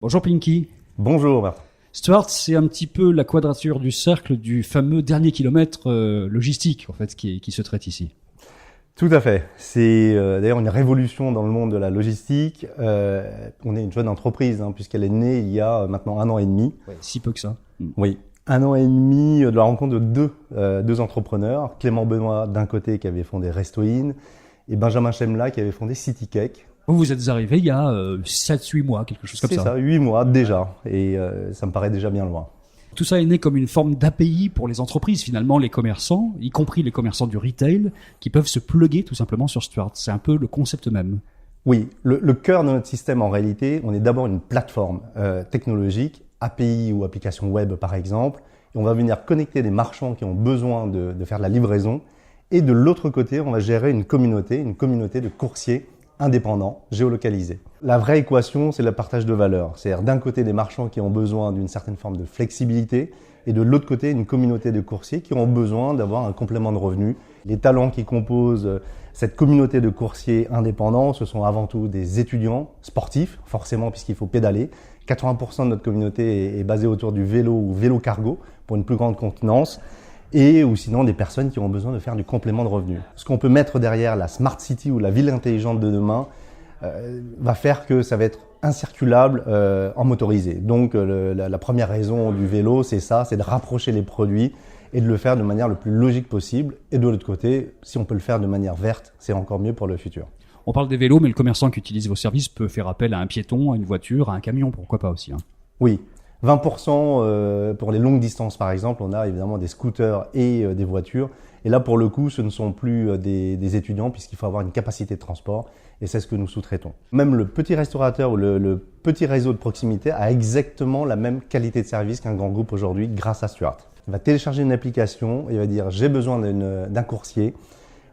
Bonjour Pinky. Bonjour Marc. Stuart, c'est un petit peu la quadrature du cercle du fameux dernier kilomètre logistique en fait qui se traite ici. Tout à fait. C'est d'ailleurs une révolution dans le monde de la logistique. On est une jeune entreprise puisqu'elle est née il y a maintenant 1 an et demi. Ouais, si peu que ça. Oui, 1 an et demi de la rencontre de deux entrepreneurs. Clément Benoît d'un côté qui avait fondé Restoin et Benjamin Chemla qui avait fondé CityCake. Vous êtes arrivé il y a 7-8 mois, quelque chose comme ça. C'est ça, 8 mois déjà. Et ça me paraît déjà bien loin. Tout ça est né comme une forme d'API pour les entreprises, finalement, les commerçants, y compris les commerçants du retail, qui peuvent se plugger tout simplement sur Stuart. C'est un peu le concept même. Oui, le cœur de notre système en réalité, on est d'abord une plateforme technologique, API ou application web par exemple, et on va venir connecter des marchands qui ont besoin de faire de la livraison. Et de l'autre côté, on va gérer une communauté de coursiers indépendants, géolocalisés. La vraie équation, c'est le partage de valeur. C'est-à-dire d'un côté des marchands qui ont besoin d'une certaine forme de flexibilité et de l'autre côté une communauté de coursiers qui ont besoin d'avoir un complément de revenus. Les talents qui composent cette communauté de coursiers indépendants, ce sont avant tout des étudiants sportifs, forcément puisqu'il faut pédaler. 80% de notre communauté est basée autour du vélo ou vélo cargo pour une plus grande contenance. Ou sinon des personnes qui ont besoin de faire du complément de revenus. Ce qu'on peut mettre derrière la Smart City ou la ville intelligente de demain va faire que ça va être incirculable en motorisé. Donc la première raison du vélo, c'est ça, c'est de rapprocher les produits et de le faire de manière le plus logique possible. Et de l'autre côté, si on peut le faire de manière verte, c'est encore mieux pour le futur. On parle des vélos, mais le commerçant qui utilise vos services peut faire appel à un piéton, à une voiture, à un camion, pourquoi pas aussi. Oui. 20% pour les longues distances par exemple, on a évidemment des scooters et des voitures. Et là pour le coup, ce ne sont plus des étudiants puisqu'il faut avoir une capacité de transport et c'est ce que nous sous-traitons. Même le petit restaurateur ou le petit réseau de proximité a exactement la même qualité de service qu'un grand groupe aujourd'hui grâce à Stuart. Il va télécharger une application et il va dire j'ai besoin d'un coursier.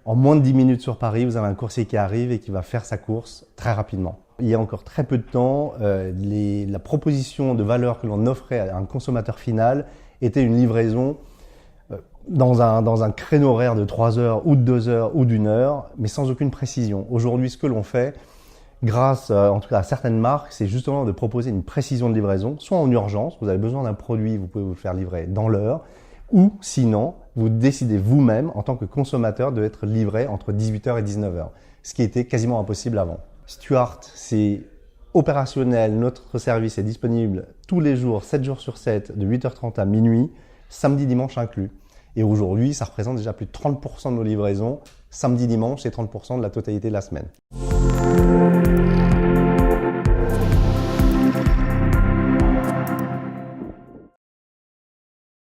En moins de 10 minutes sur Paris, vous avez un coursier qui arrive et qui va faire sa course très rapidement. Il y a encore très peu de temps, la proposition de valeur que l'on offrait à un consommateur final était une livraison dans un créneau horaire de 3 heures ou de 2 heures ou d'1 heure, mais sans aucune précision. Aujourd'hui, ce que l'on fait, grâce en tout cas à certaines marques, c'est justement de proposer une précision de livraison, soit en urgence, vous avez besoin d'un produit, vous pouvez vous le faire livrer dans l'heure, ou sinon, vous décidez vous-même en tant que consommateur de être livré entre 18h et 19h, ce qui était quasiment impossible avant. Stuart, c'est opérationnel, notre service est disponible tous les jours, 7 jours sur 7, de 8h30 à minuit, samedi, dimanche inclus. Et aujourd'hui, ça représente déjà plus de 30% de nos livraisons, samedi, dimanche et 30% de la totalité de la semaine.